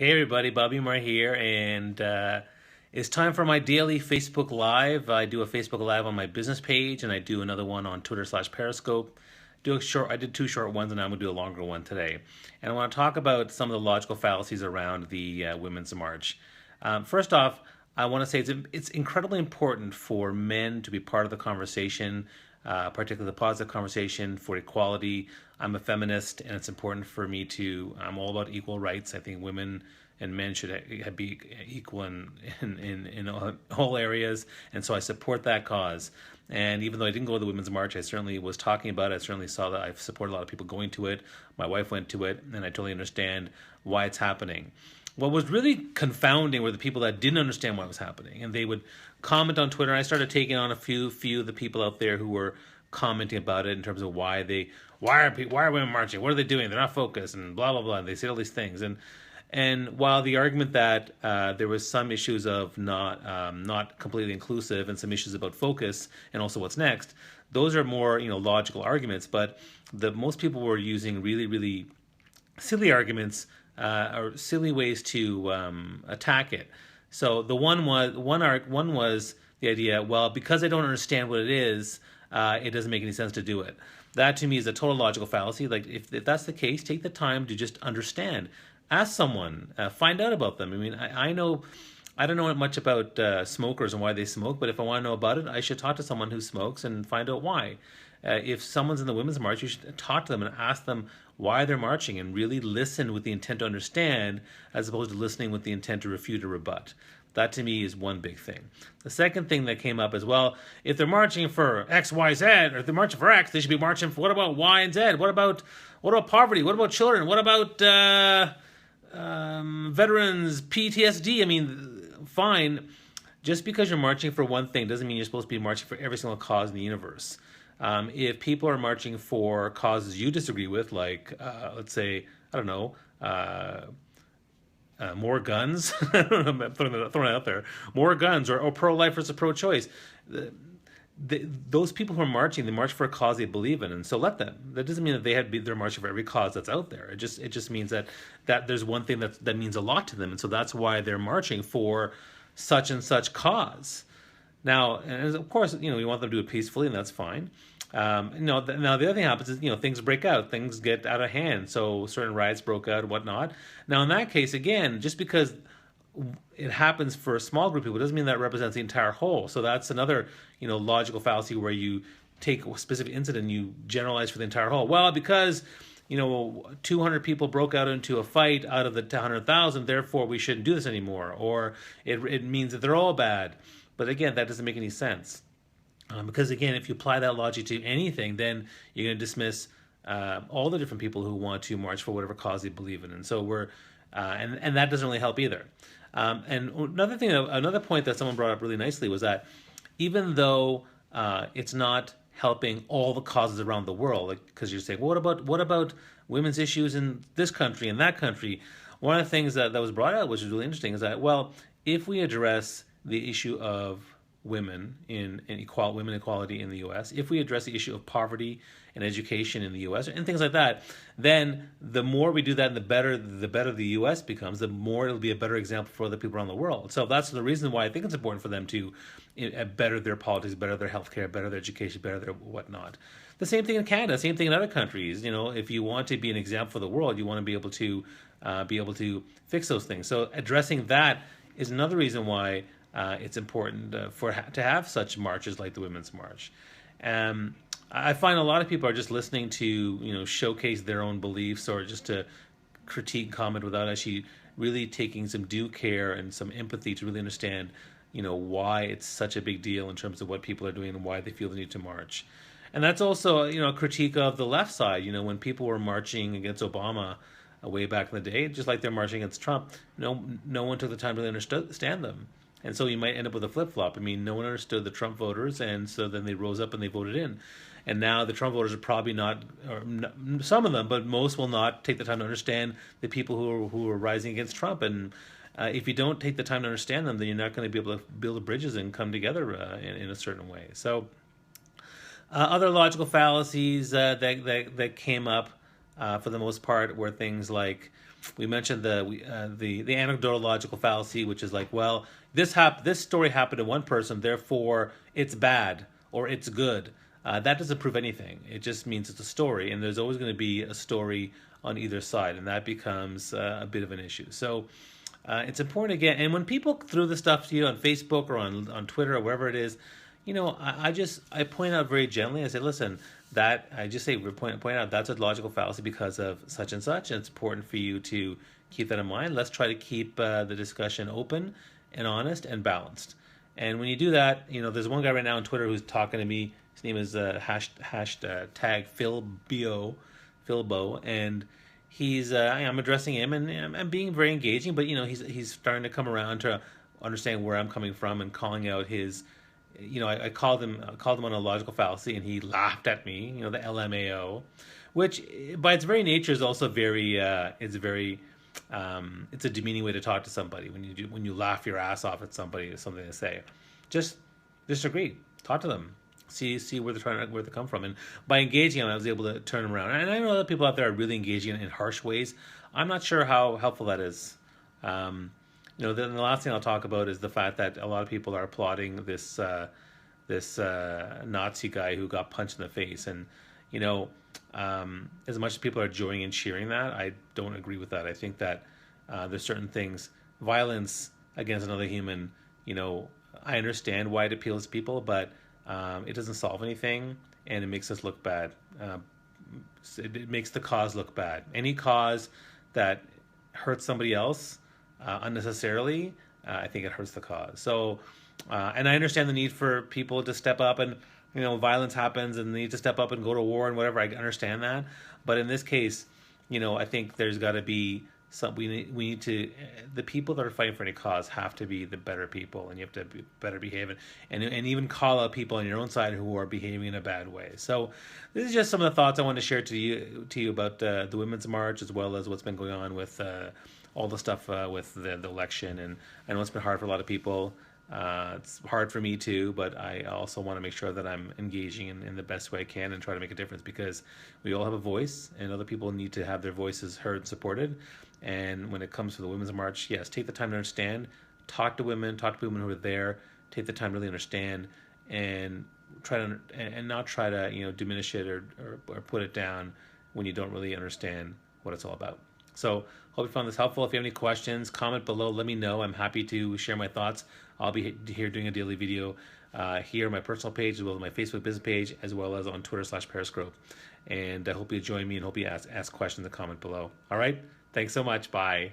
Hey everybody, Bobby Moore here, and it's time for my daily Facebook Live. I do a Facebook Live on my business page, and I do another one on Twitter/Periscope. I did two short ones, and I'm gonna do a longer one today. And I want to talk about some of the logical fallacies around the Women's March. First off, I want to say it's incredibly important for men to be part of the conversation, particularly the positive conversation for equality. I'm a feminist, and it's important for me I'm all about equal rights. I think women and men should be equal in all areas, and so I support that cause. And even though I didn't go to the Women's March, I certainly was talking about it. I certainly saw that I've supported a lot of people going to it. My wife went to it, and I totally understand why it's happening. What was really confounding were the people that didn't understand what was happening, and they would comment on Twitter. I started taking on a few of the people out there who were commenting about it in terms of why are women marching? What are they doing? They're not focused, and blah blah blah. And they say all these things, and while the argument that there was some issues of not completely inclusive and some issues about focus and also what's next, those are more logical arguments. But most people were using really silly arguments or silly ways to attack it. So the one was the idea, well, because I don't understand what it is, it doesn't make any sense to do it. That to me is a total logical fallacy. Like if that's the case, take the time to just understand. Ask someone, find out about them. I mean, I know I don't know much about smokers and why they smoke, but if I want to know about it, I should talk to someone who smokes and find out why. If someone's in the Women's March, you should talk to them and ask them why they're marching and really listen with the intent to understand as opposed to listening with the intent to refute or rebut. That to me is one big thing. The second thing that came up is, well, if they're marching for X, Y, Z, or if they're marching for X, they should be marching for what about Y and Z? What about poverty? What about children? What about veterans, PTSD? I mean, fine. Just because you're marching for one thing doesn't mean you're supposed to be marching for every single cause in the universe. If people are marching for causes you disagree with, like, let's say, I don't know, more guns, I don't know, I'm throwing it out there, more guns, or pro-life versus pro-choice, those people who are marching, they march for a cause they believe in, and so let them. That doesn't mean that they're marching for every cause that's out there. It just means that there's one thing that means a lot to them, and so that's why they're marching for such and such cause. Now, and of course, we want them to do it peacefully, and that's fine. Now the other thing happens is, things break out, things get out of hand. So certain riots broke out and whatnot. Now, in that case, again, just because it happens for a small group of people doesn't mean that represents the entire whole. So that's another, logical fallacy where you take a specific incident and you generalize for the entire whole. Well, because 200 people broke out into a fight out of the 100,000, therefore we shouldn't do this anymore, or it means that they're all bad. But again, that doesn't make any sense. Because again, if you apply that logic to anything, then you're going to dismiss all the different people who want to march for whatever cause they believe in, and so and that doesn't really help either. And another point that someone brought up really nicely was that even though it's not helping all the causes around the world, because you're saying, well, what about women's issues in this country and that country? One of the things that was brought out, which is really interesting, is that, well, if we address the issue of women women equality in the U.S., if we address the issue of poverty and education in the U.S. and things like that, then the more we do that, and the better the U.S. becomes, the more it'll be a better example for other people around the world. So that's the reason why I think it's important for them to better their politics, better their healthcare, better their education, better their whatnot. The same thing in Canada, same thing in other countries. If you want to be an example for the world, you want to be able to fix those things. So addressing that is another reason why it's important to have such marches like the Women's March. I find a lot of people are just listening to showcase their own beliefs or just to critique and comment without actually really taking some due care and some empathy to really understand why it's such a big deal in terms of what people are doing and why they feel the need to march. And that's also a critique of the left side. When people were marching against Obama way back in the day, just like they're marching against Trump, no one took the time to really understand them. And so you might end up with a flip-flop. I mean, no one understood the Trump voters, and so then they rose up and they voted in. And now the Trump voters are probably not, some of them, but most will not take the time to understand the people who are rising against Trump. And if you don't take the time to understand them, then you're not going to be able to build bridges and come together in a certain way. So other logical fallacies that came up for the most part were things like, We mentioned the anecdotal logical fallacy, which is like, well, this story happened to one person, therefore it's bad or it's good. That doesn't prove anything. It just means it's a story, and there's always going to be a story on either side, and that becomes a bit of an issue. So it's important again. And when people throw this stuff to you on Facebook or on Twitter or wherever it is, I point out very gently. I say, listen, that I just say point out that's a logical fallacy because of such and such, and it's important for you to keep that in mind. Let's try to keep the discussion open and honest and balanced. And when you do that, there's one guy right now on Twitter who's talking to me. His name is hashtag Philbo, and I'm addressing him, and I'm being very engaging, but he's starting to come around to understand where I'm coming from and calling out his. I called him on a logical fallacy, and he laughed at me. The LMAO, which by its very nature is also very it's a demeaning way to talk to somebody when you laugh your ass off at somebody or something to say. Just disagree. Talk to them. See where they come from, and by engaging them, I was able to turn them around. And I know other people out there are really engaging in harsh ways. I'm not sure how helpful that is. Then the last thing I'll talk about is the fact that a lot of people are applauding this Nazi guy who got punched in the face, and as much as people are enjoying and cheering that, I don't agree with that. I think that there's certain things, violence against another human. I understand why it appeals to people, but it doesn't solve anything, and it makes us look bad. It makes the cause look bad. Any cause that hurts somebody else unnecessarily, I think it hurts the cause. So, and I understand the need for people to step up, and violence happens, and they need to step up and go to war and whatever. I understand that, but in this case, I think there's got to be some. We need to. The people that are fighting for any cause have to be the better people, and you have to be better behaving, and even call out people on your own side who are behaving in a bad way. So, this is just some of the thoughts I want to share to you about the Women's March, as well as what's been going on with. All the stuff with the election, and I know it's been hard for a lot of people. It's hard for me too, but I also want to make sure that I'm engaging in the best way I can and try to make a difference, because we all have a voice, and other people need to have their voices heard and supported. And when it comes to the Women's March, yes, take the time to understand, talk to women who are there, take the time to really understand, and not try to diminish it or put it down when you don't really understand what it's all about. So hope you found this helpful. If you have any questions, comment below. Let me know. I'm happy to share my thoughts. I'll be here doing a daily video here on my personal page, as well as my Facebook business page, as well as on Twitter/Periscope. And I hope you join me, and hope you ask questions and comment below. All right? Thanks so much. Bye.